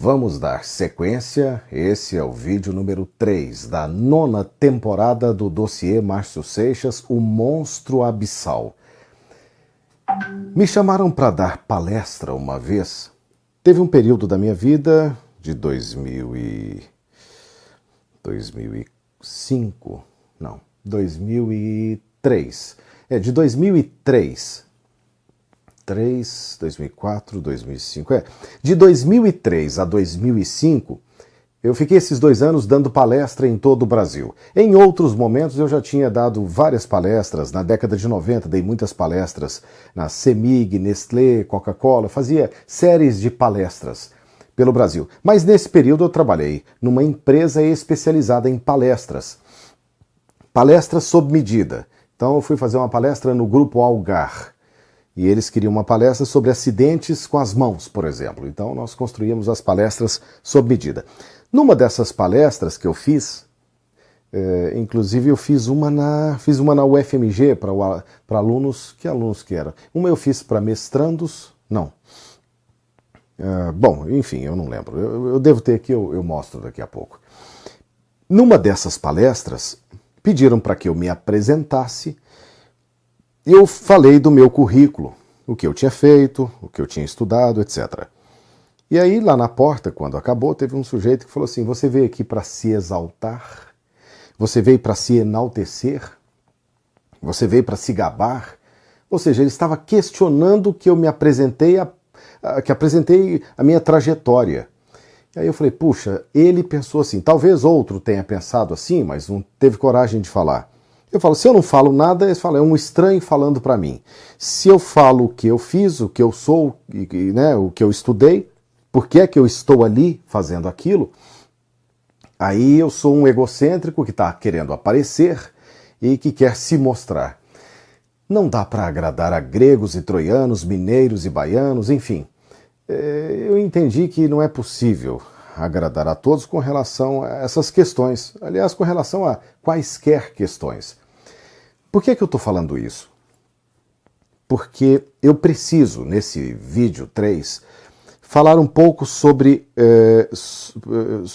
Vamos dar sequência, esse é o vídeo número 3 da 9ª temporada do dossiê Márcio Seixas, O Monstro Abissal. Me chamaram para dar palestra uma vez. Teve um período da minha vida, de 2005, não, 2003. De 2003. 2004, 2005, de 2003 a 2005, eu fiquei esses 2 anos dando palestra em todo o Brasil. Em outros momentos eu já tinha dado várias palestras, na década de 90 dei muitas palestras na CEMIG, Nestlé, Coca-Cola, fazia séries de palestras pelo Brasil. Mas nesse período eu trabalhei numa empresa especializada em palestras sob medida. Então eu fui fazer uma palestra no Grupo Algar. E eles queriam uma palestra sobre acidentes com as mãos, por exemplo. Então nós construímos as palestras sob medida. Numa dessas palestras que eu fiz, inclusive eu fiz uma na UFMG para alunos, que alunos que era? Uma eu fiz para mestrandos, não. Bom, enfim, eu não lembro. Eu devo ter aqui, eu mostro daqui a pouco. Numa dessas palestras, pediram para que eu me apresentasse. Eu falei do meu currículo, o que eu tinha feito, o que eu tinha estudado, etc. E aí, lá na porta, quando acabou, teve um sujeito que falou assim: você veio aqui para se exaltar? Você veio para se enaltecer? Você veio para se gabar? Ou seja, ele estava questionando que eu me apresentei, que apresentei a minha trajetória. E aí eu falei, puxa, ele pensou assim, talvez outro tenha pensado assim, mas não teve coragem de falar. Eu falo, se eu não falo nada, eles falam, é um estranho falando para mim. Se eu falo o que eu fiz, o que eu sou, né, o que eu estudei, por que é que eu estou ali fazendo aquilo, aí eu sou um egocêntrico que está querendo aparecer e que quer se mostrar. Não dá para agradar a gregos e troianos, mineiros e baianos, enfim. Eu entendi que não é possível agradar a todos com relação a essas questões. Aliás, com relação a quaisquer questões. Por que eu estou falando isso? Porque eu preciso, nesse vídeo 3, falar um pouco sobre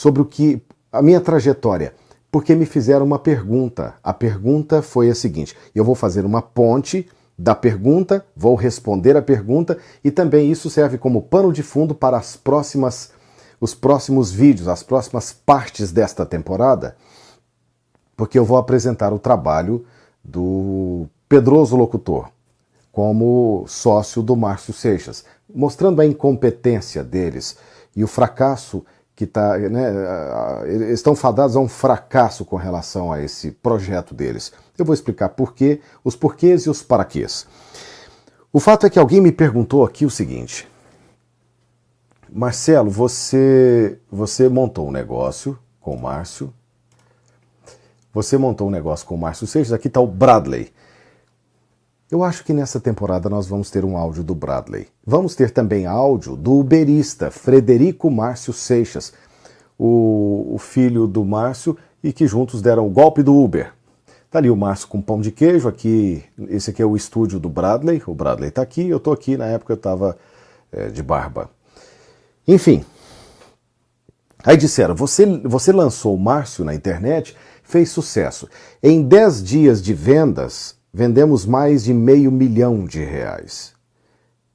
o que a minha trajetória. Porque me fizeram uma pergunta. A pergunta foi a seguinte: eu vou fazer uma ponte da pergunta, vou responder a pergunta e também isso serve como pano de fundo para os próximos vídeos, as próximas partes desta temporada, porque eu vou apresentar o trabalho do Pedroso Locutor como sócio do Márcio Seixas, mostrando a incompetência deles e o fracasso que está, né, eles estão fadados a um fracasso com relação a esse projeto deles. Eu vou explicar porquê, os porquês e os paraquês. O fato é que alguém me perguntou aqui o seguinte: Marcelo, você montou um negócio com o Márcio, Seixas, aqui está o Bradley. Eu acho que nessa temporada nós vamos ter um áudio do Bradley. Vamos ter também áudio do uberista Frederico Márcio Seixas, o filho do Márcio, e que juntos deram o golpe do Uber. Está ali o Márcio com pão de queijo, aqui, esse aqui é o estúdio do Bradley, o Bradley está aqui, eu estou aqui, na época eu estava de barba. Enfim, aí disseram, você lançou o Márcio na internet, fez sucesso. Em 10 dias de vendas, vendemos mais de R$500 mil.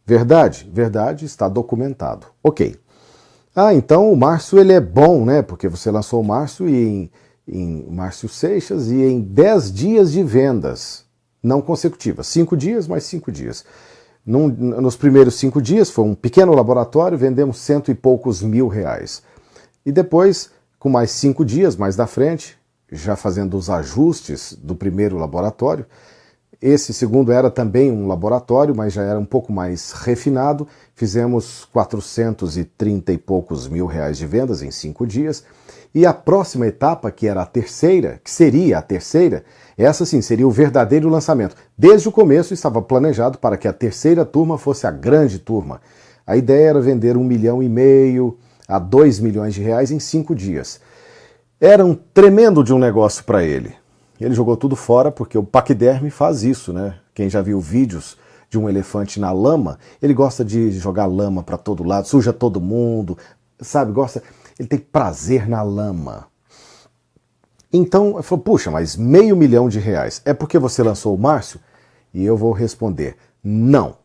Verdade? Verdade, está documentado. Ok. Então o Márcio ele é bom, né? Porque você lançou o Márcio em Márcio Seixas e em 10 dias de vendas, não consecutivas. 5 dias, mais 5 dias. Nos primeiros 5 dias, foi um pequeno laboratório, vendemos R$100 e poucos mil. E depois, com mais 5 dias, mais da frente, já fazendo os ajustes do primeiro laboratório, esse segundo era também um laboratório, mas já era um pouco mais refinado, fizemos 430 e poucos mil de vendas em 5 dias, e a próxima etapa, que era a terceira, que seria a terceira, essa sim seria o verdadeiro lançamento. Desde o começo estava planejado para que a terceira turma fosse a grande turma. A ideia era vender R$1,5 milhão a R$2 milhões em 5 dias. Era um tremendo de um negócio para ele. Ele jogou tudo fora porque o paquiderme faz isso, né? Quem já viu vídeos de um elefante na lama, ele gosta de jogar lama para todo lado, suja todo mundo, sabe, gosta, ele tem prazer na lama. Então, eu falo, puxa, mas R$500 mil é porque você lançou o Márcio? E eu vou responder, não.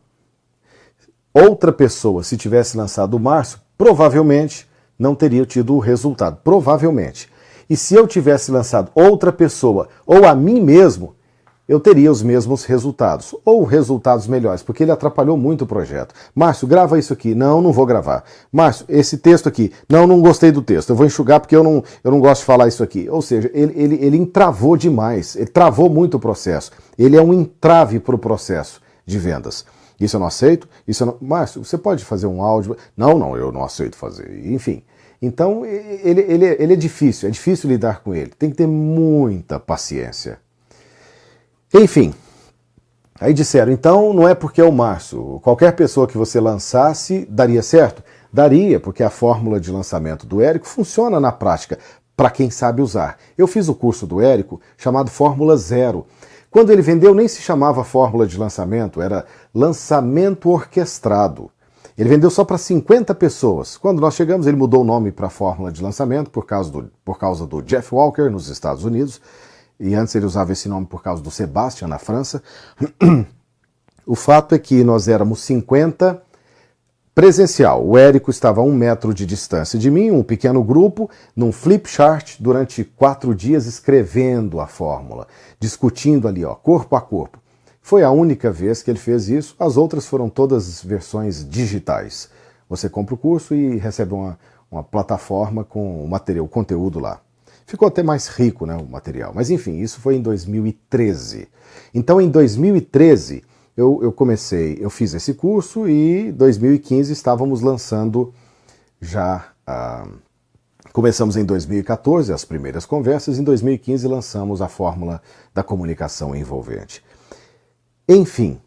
Outra pessoa, se tivesse lançado o Márcio, provavelmente não teria tido o resultado. Provavelmente. E se eu tivesse lançado outra pessoa, ou a mim mesmo, eu teria os mesmos resultados, ou resultados melhores, porque ele atrapalhou muito o projeto. Márcio, grava isso aqui. Não, não vou gravar. Márcio, esse texto aqui. Não, não gostei do texto. Eu vou enxugar porque eu não gosto de falar isso aqui. Ou seja, ele entravou demais, ele travou muito o processo. Ele é um entrave para o processo de vendas. Isso eu não aceito. Isso eu não... Márcio, você pode fazer um áudio? Não, eu não aceito fazer. Enfim. Então, ele é difícil lidar com ele. Tem que ter muita paciência. Enfim, aí disseram, então não é porque é o Márcio, qualquer pessoa que você lançasse daria certo? Daria, porque a fórmula de lançamento do Érico funciona na prática, para quem sabe usar. Eu fiz o curso do Érico chamado Fórmula Zero. Quando ele vendeu nem se chamava fórmula de lançamento, era lançamento orquestrado. Ele vendeu só para 50 pessoas. Quando nós chegamos, ele mudou o nome para fórmula de lançamento por causa do Jeff Walker nos Estados Unidos. E antes ele usava esse nome por causa do Sebastian na França. O fato é que nós éramos 50 presencial. O Érico estava a 1 metro de distância de mim, um pequeno grupo, num flip chart, durante 4 dias escrevendo a fórmula, discutindo ali, corpo a corpo. Foi a única vez que ele fez isso, as outras foram todas versões digitais. Você compra o curso e recebe uma plataforma com o material, o conteúdo lá. Ficou até mais rico, né, o material. Mas enfim, isso foi em 2013. Então em 2013 eu fiz esse curso e em 2015 estávamos lançando já... Começamos em 2014 as primeiras conversas, em 2015 lançamos a fórmula da comunicação envolvente. Enfim,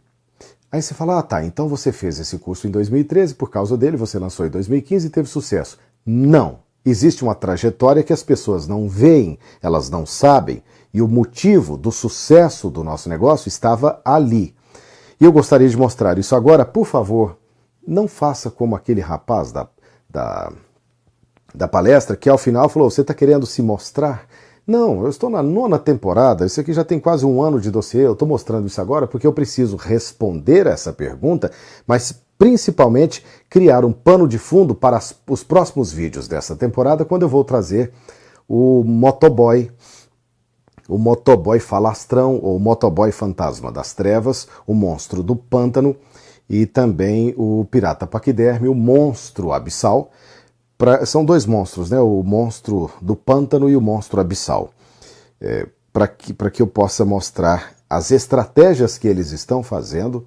aí você fala, tá, então você fez esse curso em 2013, por causa dele você lançou em 2015 e teve sucesso. Não! Existe uma trajetória que as pessoas não veem, elas não sabem, e o motivo do sucesso do nosso negócio estava ali. E eu gostaria de mostrar isso agora. Por favor, não faça como aquele rapaz da palestra que ao final falou, você está querendo se mostrar? Não, eu estou na 9ª temporada, isso aqui já tem quase 1 ano de dossiê, eu estou mostrando isso agora porque eu preciso responder essa pergunta, mas principalmente criar um pano de fundo para os próximos vídeos dessa temporada, quando eu vou trazer o motoboy falastrão, ou motoboy fantasma das trevas, o monstro do pântano, e também o pirata paquiderme, o monstro abissal. São 2 monstros, né? O monstro do pântano e o monstro abissal. Para que eu possa mostrar as estratégias que eles estão fazendo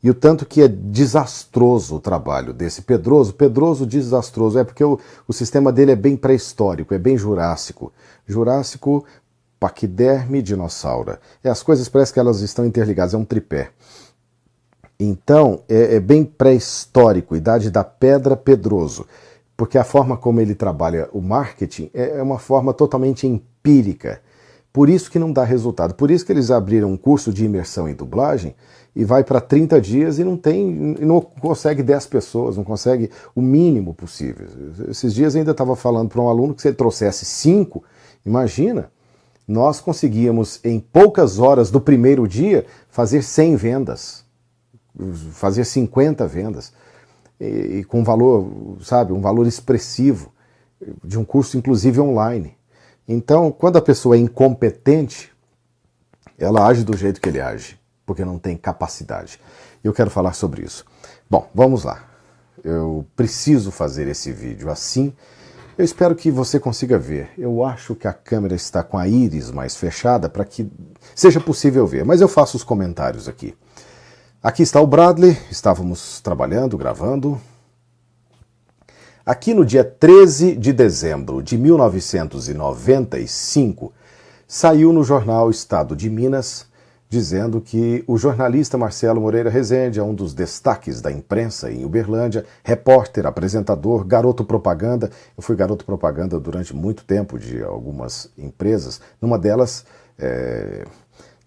e o tanto que é desastroso o trabalho desse Pedroso desastroso, porque o sistema dele é bem pré-histórico, é bem jurássico. Jurássico, paquiderme, dinossauro. As coisas parecem que elas estão interligadas, é um tripé. Então, é bem pré-histórico, idade da pedra, Pedroso. Porque a forma como ele trabalha o marketing é uma forma totalmente empírica. Por isso que não dá resultado. Por isso que eles abriram um curso de imersão em dublagem e vai para 30 dias e não consegue 10 pessoas, não consegue o mínimo possível. Esses dias ainda estava falando para um aluno que se ele trouxesse 5, imagina, nós conseguíamos em poucas horas do primeiro dia fazer 100 vendas, fazer 50 vendas. E com valor, sabe, um valor expressivo, de um curso inclusive online. Então, quando a pessoa é incompetente, ela age do jeito que ele age, porque não tem capacidade. Eu quero falar sobre isso. Bom, vamos lá. Eu preciso fazer esse vídeo assim. Eu espero que você consiga ver. Eu acho que a câmera está com a íris mais fechada para que seja possível ver, mas eu faço os comentários aqui. Aqui está o Bradley, estávamos trabalhando, gravando. Aqui no dia 13 de dezembro de 1995, saiu no jornal Estado de Minas, dizendo que o jornalista Marcelo Moreira Rezende é um dos destaques da imprensa em Uberlândia, repórter, apresentador, garoto propaganda. Eu fui garoto propaganda durante muito tempo de algumas empresas, numa delas...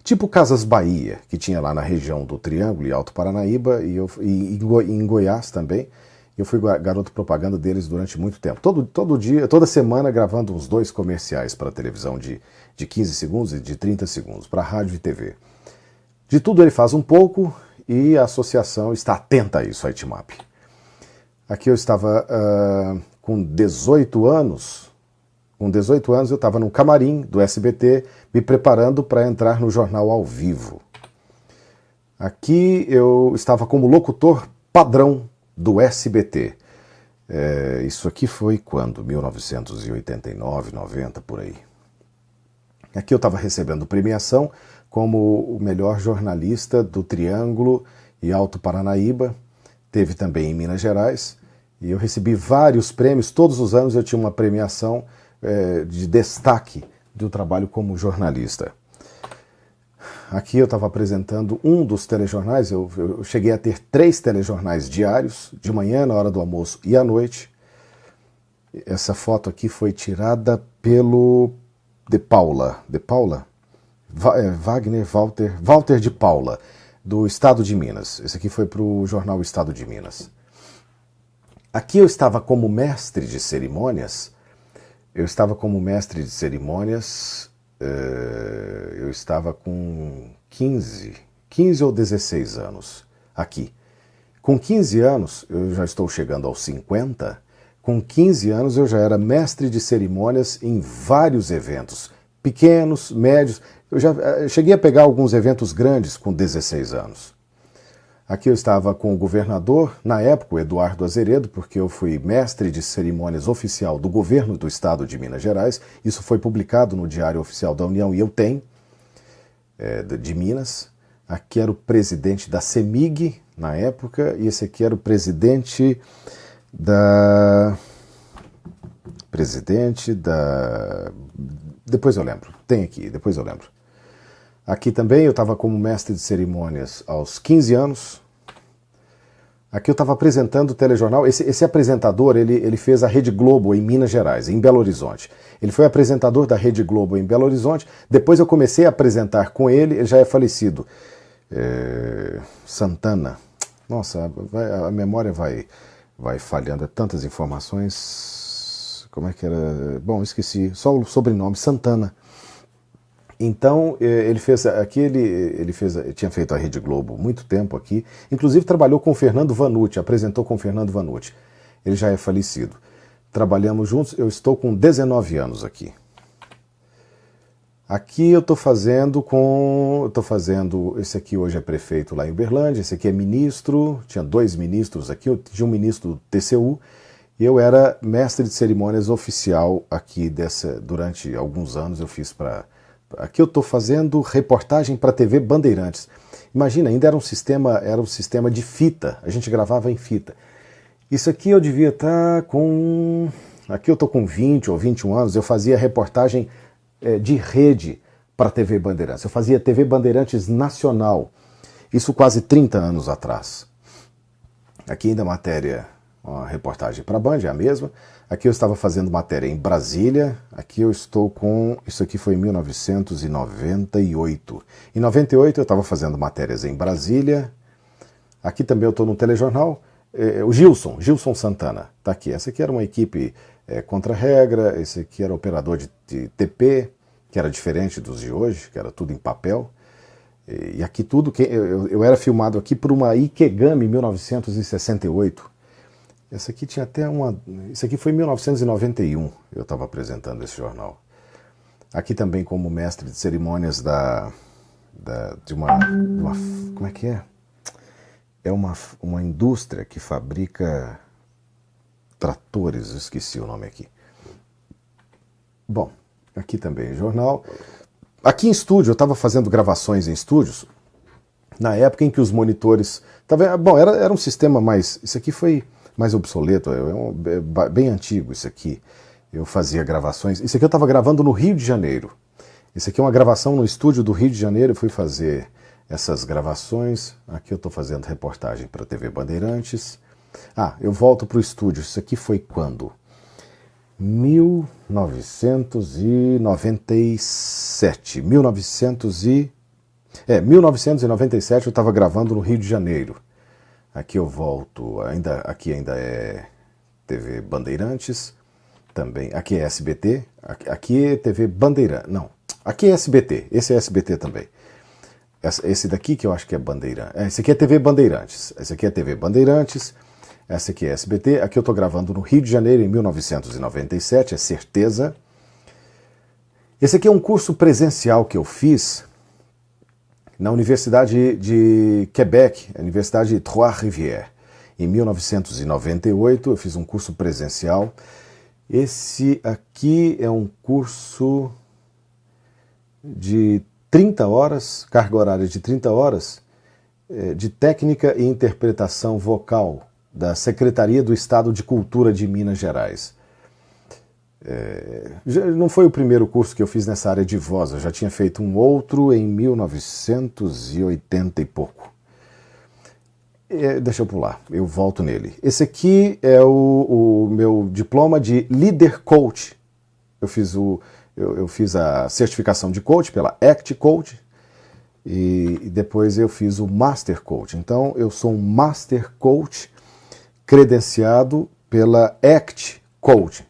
tipo Casas Bahia, que tinha lá na região do Triângulo e Alto Paranaíba, e em Goiás também. Eu fui garoto propaganda deles durante muito tempo. Todo dia, toda semana, gravando uns 2 comerciais para a televisão de 15 segundos e de 30 segundos, para rádio e TV. De tudo ele faz um pouco e a associação está atenta a isso, a Itimap. Aqui eu estava com 18 anos. Com 18 anos eu estava no camarim do SBT, me preparando para entrar no jornal ao vivo. Aqui eu estava como locutor padrão do SBT. Isso aqui foi quando? 1989, 90, por aí. Aqui eu estava recebendo premiação como o melhor jornalista do Triângulo e Alto Paranaíba. Teve também em Minas Gerais. E eu recebi vários prêmios. Todos os anos eu tinha uma premiação de destaque do trabalho como jornalista. Aqui eu estava apresentando um dos telejornais, eu cheguei a ter 3 telejornais diários, de manhã, na hora do almoço e à noite. Essa foto aqui foi tirada pelo De Paula, Wagner Walter de Paula, do Estado de Minas. Esse aqui foi para o jornal Estado de Minas. Aqui eu estava como mestre de cerimônias, eu estava com 15 ou 16 anos aqui. Com 15 anos, eu já estou chegando aos 50, com 15 anos eu já era mestre de cerimônias em vários eventos, pequenos, médios. Eu já cheguei a pegar alguns eventos grandes com 16 anos. Aqui eu estava com o governador, na época o Eduardo Azeredo, porque eu fui mestre de cerimônias oficial do governo do estado de Minas Gerais. Isso foi publicado no Diário Oficial da União e eu tenho, de Minas. Aqui era o presidente da CEMIG, na época, e esse aqui era o presidente da... Depois eu lembro, tem aqui, depois eu lembro. Aqui também eu estava como mestre de cerimônias aos 15 anos. Aqui eu estava apresentando o telejornal. Esse apresentador, ele fez a Rede Globo em Minas Gerais, em Belo Horizonte. Ele foi apresentador da Rede Globo em Belo Horizonte. Depois eu comecei a apresentar com ele já é falecido. Santana. Nossa, a memória vai falhando. É tantas informações. Como é que era? Bom, esqueci. Só o sobrenome, Santana. Então, ele fez aqui, ele tinha feito a Rede Globo muito tempo aqui, inclusive trabalhou com o Fernando Vanucci, apresentou com o Fernando Vanucci. Ele já é falecido. Trabalhamos juntos, eu estou com 19 anos aqui. Aqui eu estou fazendo, esse aqui hoje é prefeito lá em Uberlândia, esse aqui é ministro, tinha 2 ministros aqui, eu tinha um ministro do TCU, e eu era mestre de cerimônias oficial aqui durante alguns anos, eu fiz para... Aqui eu estou fazendo reportagem para a TV Bandeirantes. Imagina, ainda era um sistema de fita, a gente gravava em fita. Isso aqui eu devia estar com... Aqui eu estou com 20 ou 21 anos, eu fazia reportagem de rede para a TV Bandeirantes. Eu fazia TV Bandeirantes Nacional, isso quase 30 anos atrás. Aqui ainda matéria, uma reportagem para a Band, é a mesma. Aqui eu estava fazendo matéria em Brasília, aqui eu estou com... Isso aqui foi em 1998. Em 98 eu estava fazendo matérias em Brasília. Aqui também eu estou no telejornal. O Gilson Santana, está aqui. Essa aqui era uma equipe contra-regra, esse aqui era operador de TP, que era diferente dos de hoje, que era tudo em papel. E aqui tudo... Eu era filmado aqui por uma Ikegami 1968. Essa aqui tinha até uma... Isso aqui foi em 1991, eu estava apresentando esse jornal. Aqui também como mestre de cerimônias de uma... Como é que é? É uma indústria que fabrica tratores, eu esqueci o nome aqui. Bom, aqui também jornal. Aqui em estúdio, eu estava fazendo gravações em estúdios, na época em que os monitores... Bom, era um sistema mais... Isso aqui foi... mais obsoleto, é bem antigo isso aqui. Eu fazia gravações. Isso aqui eu estava gravando no Rio de Janeiro. Isso aqui é uma gravação no estúdio do Rio de Janeiro. Eu fui fazer essas gravações. Aqui eu estou fazendo reportagem para a TV Bandeirantes. Eu volto para o estúdio. Isso aqui foi quando? 1997. 1997 eu estava gravando no Rio de Janeiro. Aqui eu volto, aqui ainda é TV Bandeirantes, também, aqui é SBT, aqui é TV Bandeirantes, não, aqui é SBT, esse é SBT também. Esse daqui que eu acho que é Bandeirantes, esse aqui é TV Bandeirantes, esse aqui é TV Bandeirantes, essa aqui é SBT, aqui eu estou gravando no Rio de Janeiro em 1997, é certeza. Esse aqui é um curso presencial que eu fiz na Universidade de Quebec, a Universidade de Trois-Rivières. Em 1998 eu fiz um curso presencial. Esse aqui é um curso de 30 horas, carga horária de 30 horas, de técnica e interpretação vocal da Secretaria do Estado de Cultura de Minas Gerais. Não foi o primeiro curso que eu fiz nessa área de voz, eu já tinha feito um outro em 1980 e pouco. Deixa eu pular, eu volto nele. Esse aqui é o meu diploma de Leader Coach. Eu fiz a certificação de coach pela ACT Coach e depois eu fiz o Master Coach. Então eu sou um Master Coach credenciado pela ACT Coach,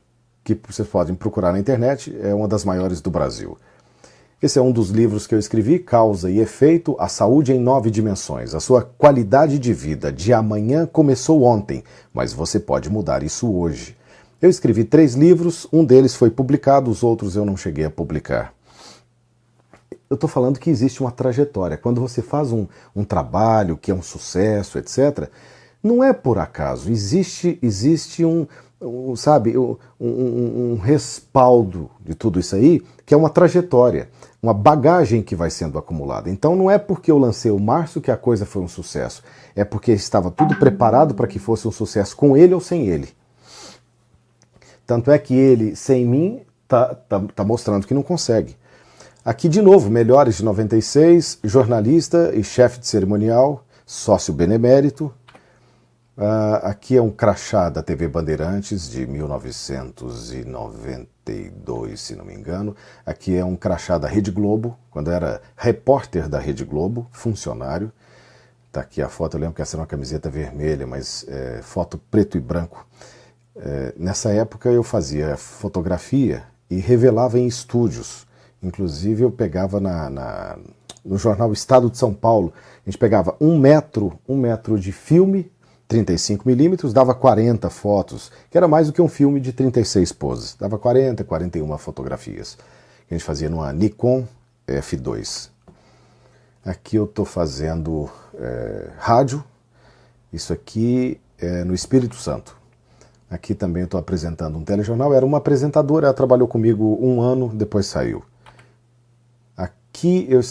que vocês podem procurar na internet, é uma das maiores do Brasil. Esse é um dos livros que eu escrevi, Causa e Efeito, A Saúde em 9 Dimensões. A sua qualidade de vida de amanhã começou ontem, mas você pode mudar isso hoje. Eu escrevi 3 livros, um deles foi publicado, os outros eu não cheguei a publicar. Eu estou falando que existe uma trajetória. Quando você faz um trabalho que é um sucesso, etc., não é por acaso, existe um respaldo de tudo isso aí, que é uma trajetória, uma bagagem que vai sendo acumulada. Então não é porque eu lancei o Márcio que a coisa foi um sucesso, é porque estava tudo preparado para que fosse um sucesso com ele ou sem ele. Tanto é que ele, sem mim, tá mostrando que não consegue. Aqui de novo, Melhores de 96, jornalista e chefe de cerimonial, sócio benemérito. Aqui é um crachá da TV Bandeirantes de 1992, se não me engano. Aqui é um crachá da Rede Globo, quando eu era repórter da Rede Globo, funcionário. Tá aqui a foto, eu lembro que essa era uma camiseta vermelha, mas foto preto e branco. Nessa época eu fazia fotografia e revelava em estúdios. Inclusive eu pegava no jornal Estado de São Paulo, a gente pegava um metro de filme, 35mm, dava 40 fotos, que era mais do que um filme de 36 poses. Dava 41 fotografias. Que a gente fazia numa Nikon F2. Aqui eu estou fazendo rádio. Isso aqui é no Espírito Santo. Aqui também eu estou apresentando um telejornal. Era uma apresentadora, ela trabalhou comigo 1 ano, depois saiu. Aqui eu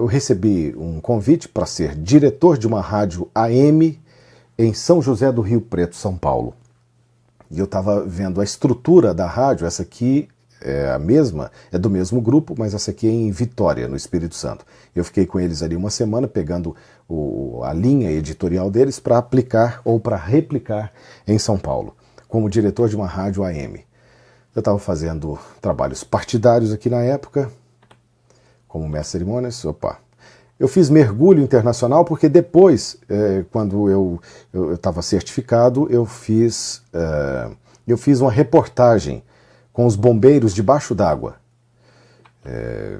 recebi um convite para ser diretor de uma rádio AM em São José do Rio Preto, São Paulo. E eu estava vendo a estrutura da rádio, essa aqui é a mesma, é do mesmo grupo, mas essa aqui é em Vitória, no Espírito Santo. Eu fiquei com eles ali uma semana, pegando a linha editorial deles para aplicar ou para replicar em São Paulo, como diretor de uma rádio AM. Eu estava fazendo trabalhos partidários aqui na época, como mestre de cerimônias. Eu fiz mergulho internacional porque depois, quando eu estava certificado, eu fiz uma reportagem com os bombeiros debaixo d'água,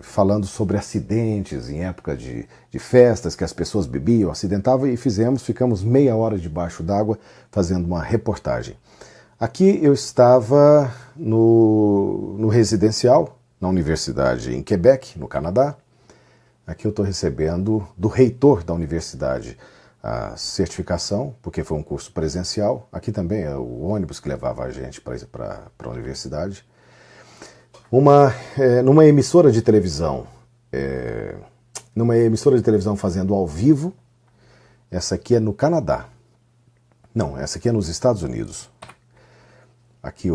falando sobre acidentes em época de festas, que as pessoas bebiam, acidentavam, e ficamos meia hora debaixo d'água fazendo uma reportagem. Aqui eu estava no residencial, na universidade em Quebec, no Canadá. Aqui eu estou recebendo do reitor da universidade a certificação, porque foi um curso presencial. Aqui também é o ônibus que levava a gente para a universidade. Numa emissora de televisão, fazendo ao vivo. Essa aqui é no Canadá. Não, essa aqui é nos Estados Unidos. Aqui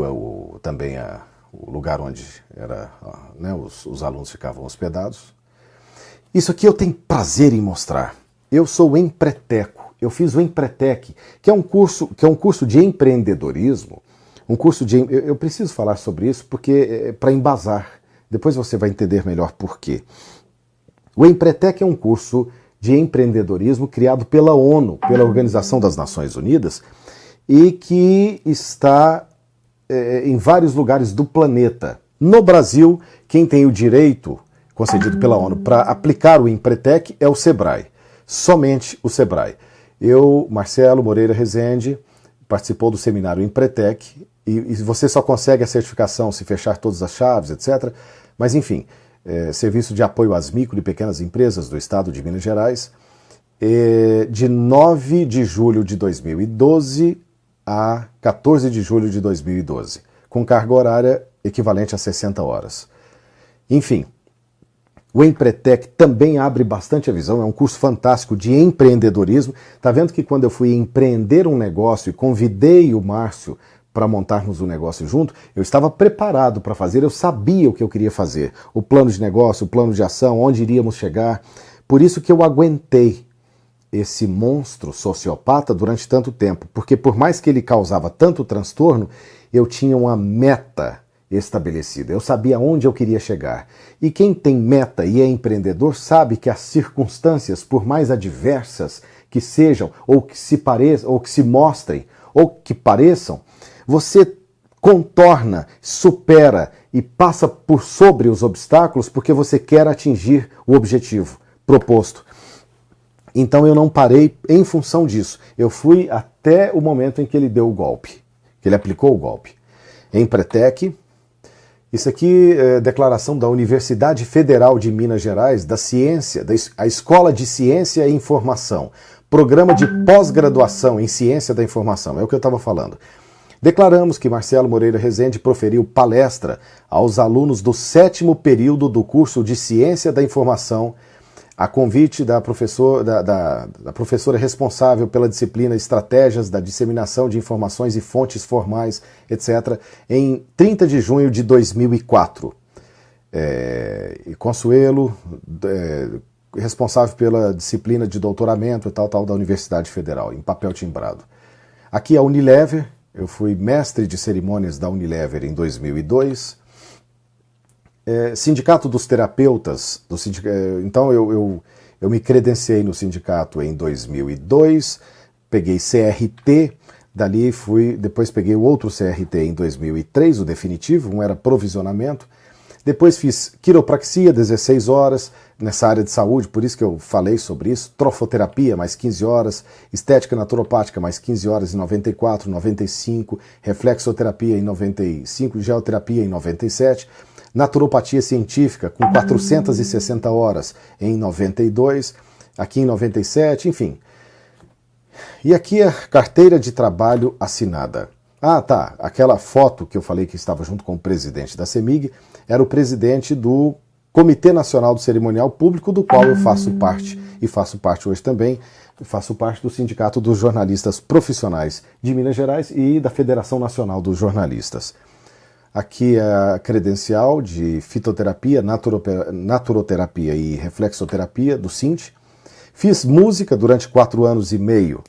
também é o lugar onde os alunos ficavam hospedados. Isso aqui eu tenho prazer em mostrar. Eu sou o Empreteco. Eu fiz o Empretec, que é um curso de empreendedorismo. Eu preciso falar sobre isso porque para embasar. Depois você vai entender melhor por quê. O Empretec é um curso de empreendedorismo criado pela ONU, pela Organização das Nações Unidas, e que está em vários lugares do planeta. No Brasil, quem tem o direito concedido pela ONU para aplicar o Empretec é o Sebrae, somente o Sebrae. Eu, Marcelo Moreira Rezende, participou do seminário Empretec, e você só consegue a certificação se fechar todas as chaves, etc. Mas, enfim, Serviço de Apoio às Micro e Pequenas Empresas do Estado de Minas Gerais, de 9 de julho de 2012 a 14 de julho de 2012, com carga horária equivalente a 60 horas. Enfim, o Empretec também abre bastante a visão, é um curso fantástico de empreendedorismo. Tá vendo que quando eu fui empreender um negócio e convidei o Márcio para montarmos um negócio junto, eu estava preparado para fazer, eu sabia o que eu queria fazer, o plano de negócio, o plano de ação, onde iríamos chegar. Por isso que eu aguentei esse monstro sociopata durante tanto tempo, porque por mais que ele causava tanto transtorno, eu tinha uma meta estabelecida, eu sabia onde eu queria chegar. E quem tem meta e é empreendedor sabe que as circunstâncias, por mais adversas que sejam, ou que se pareçam, ou que se mostrem, ou que pareçam, você contorna, supera e passa por sobre os obstáculos porque você quer atingir o objetivo proposto. Então eu não parei em função disso. Eu fui até o momento em que ele deu o golpe, que ele aplicou o golpe. Empretec, isso aqui é declaração da Universidade Federal de Minas Gerais, da Ciência, a Escola de Ciência e Informação, Programa de Pós-Graduação em Ciência da Informação, é o que eu estava falando. Declaramos que Marcelo Moreira Rezende proferiu palestra aos alunos do 7º período do curso de Ciência da Informação, a convite da professora responsável pela disciplina Estratégias da Disseminação de Informações e Fontes Formais, etc., em 30 de junho de 2004. Consuelo, responsável pela disciplina de doutoramento e tal, da Universidade Federal, em papel timbrado. Aqui a Unilever, eu fui mestre de cerimônias da Unilever em 2002. Sindicato dos Terapeutas, então eu me credenciei no sindicato em 2002, peguei CRT, dali depois peguei o outro CRT em 2003, o definitivo, um era provisionamento, depois fiz quiropraxia, 16 horas, nessa área de saúde, por isso que eu falei sobre isso, trofoterapia, mais 15 horas, estética naturopática, mais 15 horas em 94, 95, reflexoterapia em 95, geoterapia em 97, naturopatia científica, com 460 horas em 92, aqui em 97, enfim. E aqui a carteira de trabalho assinada. Ah, tá, aquela foto que eu falei que estava junto com o presidente da CEMIG, era o presidente do Comitê Nacional do Cerimonial Público, do qual eu faço parte, e faço parte hoje também, faço parte do Sindicato dos Jornalistas Profissionais de Minas Gerais e da Federação Nacional dos Jornalistas. Aqui a credencial de fitoterapia, naturoterapia e reflexoterapia do SINT. Fiz música durante 4 anos e meio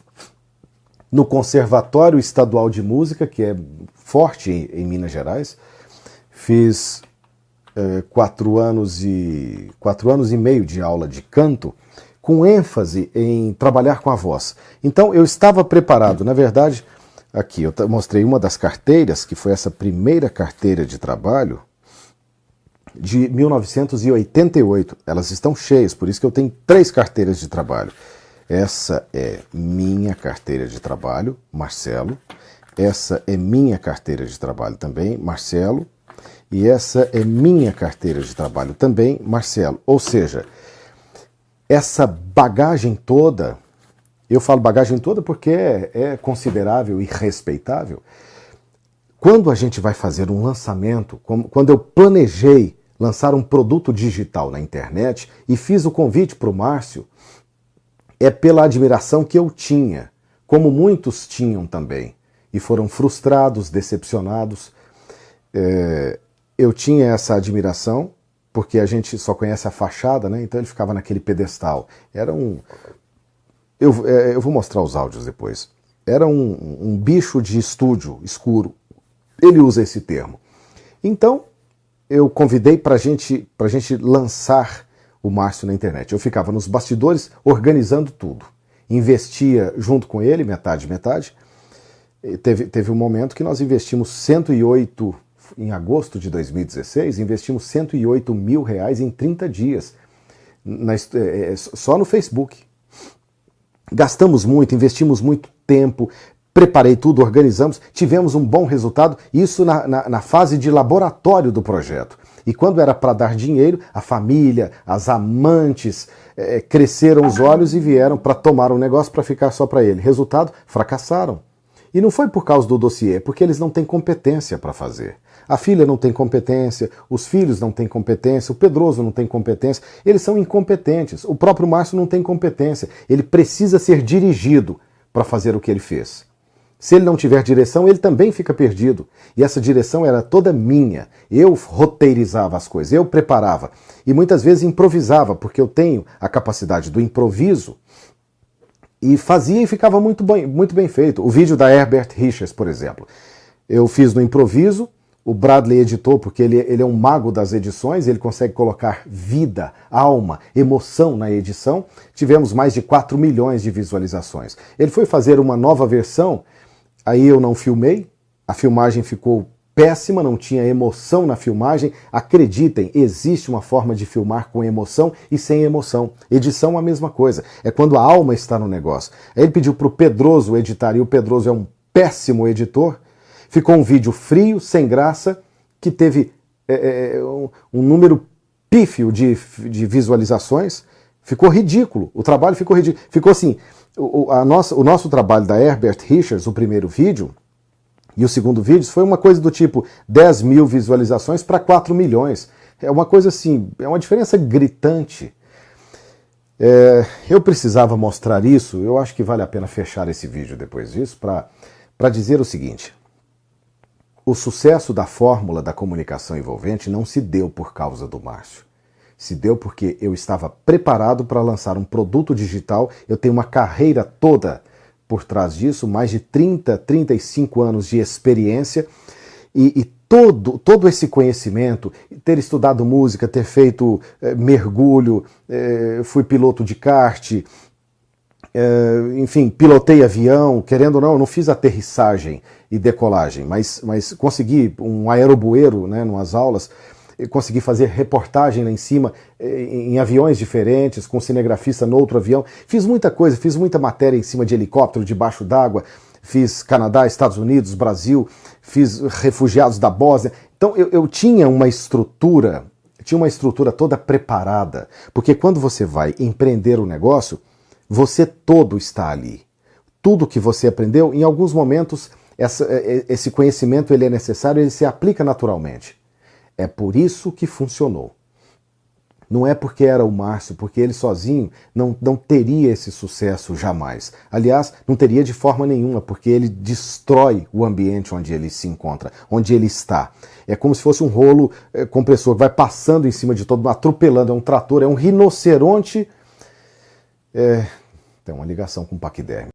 no Conservatório Estadual de Música, que é forte em Minas Gerais. Fiz 4 anos e meio de aula de canto, com ênfase em trabalhar com a voz. Então eu estava preparado, na verdade. Aqui, eu mostrei uma das carteiras, que foi essa primeira carteira de trabalho, de 1988. Elas estão cheias, por isso que eu tenho 3 carteiras de trabalho. Essa é minha carteira de trabalho, Marcelo. Essa é minha carteira de trabalho também, Marcelo. E essa é minha carteira de trabalho também, Marcelo. Ou seja, essa bagagem toda... Eu falo bagagem toda porque é considerável e respeitável. Quando a gente vai fazer um lançamento, quando eu planejei lançar um produto digital na internet e fiz o convite para o Márcio, é pela admiração que eu tinha, como muitos tinham também, e foram frustrados, decepcionados. Eu tinha essa admiração, porque a gente só conhece a fachada, né? Então ele ficava naquele pedestal. Era um... Eu vou mostrar os áudios depois. Era um bicho de estúdio escuro. Ele usa esse termo. Então, eu convidei para a gente lançar o Márcio na internet. Eu ficava nos bastidores organizando tudo. Investia junto com ele, metade, metade. Teve um momento que nós investimos 108, em agosto de 2016, investimos R$108 mil em 30 dias, só no Facebook. Gastamos muito, investimos muito tempo, preparei tudo, organizamos, tivemos um bom resultado, isso na fase de laboratório do projeto. E quando era para dar dinheiro, a família, as amantes cresceram os olhos e vieram para tomar um negócio para ficar só para ele. Resultado, fracassaram. E não foi por causa do dossiê, porque eles não têm competência para fazer. A filha não tem competência, os filhos não têm competência, o Pedroso não tem competência, eles são incompetentes. O próprio Márcio não tem competência, ele precisa ser dirigido para fazer o que ele fez. Se ele não tiver direção, ele também fica perdido. E essa direção era toda minha. Eu roteirizava as coisas, eu preparava. E muitas vezes improvisava, porque eu tenho a capacidade do improviso. E fazia e ficava muito bem feito. O vídeo da Herbert Richards, por exemplo. Eu fiz no improviso, o Bradley editou, porque ele é um mago das edições, ele consegue colocar vida, alma, emoção na edição. Tivemos mais de 4 milhões de visualizações. Ele foi fazer uma nova versão, aí eu não filmei, a filmagem ficou péssima, não tinha emoção na filmagem. Acreditem, existe uma forma de filmar com emoção e sem emoção. Edição é a mesma coisa, é quando a alma está no negócio. Aí ele pediu para o Pedroso editar, e o Pedroso é um péssimo editor. Ficou um vídeo frio, sem graça, que teve um número pífio de visualizações. Ficou ridículo, o trabalho ficou ridículo. Ficou assim, o nosso trabalho da Herbert Richards, o primeiro vídeo, e o segundo vídeo foi uma coisa do tipo 10 mil visualizações para 4 milhões. É uma coisa assim, é uma diferença gritante. Eu precisava mostrar isso, eu acho que vale a pena fechar esse vídeo depois disso para dizer o seguinte. O sucesso da fórmula da comunicação envolvente não se deu por causa do Márcio. Se deu porque eu estava preparado para lançar um produto digital, eu tenho uma carreira toda por trás disso, mais de 30, 35 anos de experiência e todo esse conhecimento, ter estudado música, ter feito mergulho, fui piloto de kart, enfim, pilotei avião, querendo ou não, eu não fiz aterrissagem e decolagem, mas consegui um aerobueiro, né, nas aulas, consegui fazer reportagem lá em cima, em aviões diferentes, com cinegrafista no outro avião. Fiz muita coisa, fiz muita matéria em cima de helicóptero, debaixo d'água. Fiz Canadá, Estados Unidos, Brasil, fiz refugiados da Bósnia. Então eu tinha uma estrutura toda preparada. Porque quando você vai empreender um negócio, você todo está ali. Tudo que você aprendeu, em alguns momentos, esse conhecimento ele é necessário, ele se aplica naturalmente. É por isso que funcionou. Não é porque era o Márcio, porque ele sozinho não teria esse sucesso jamais. Aliás, não teria de forma nenhuma, porque ele destrói o ambiente onde ele se encontra, onde ele está. É como se fosse um rolo compressor, vai passando em cima de todo mundo, atropelando, é um trator, é um rinoceronte. Tem uma ligação com paquiderme.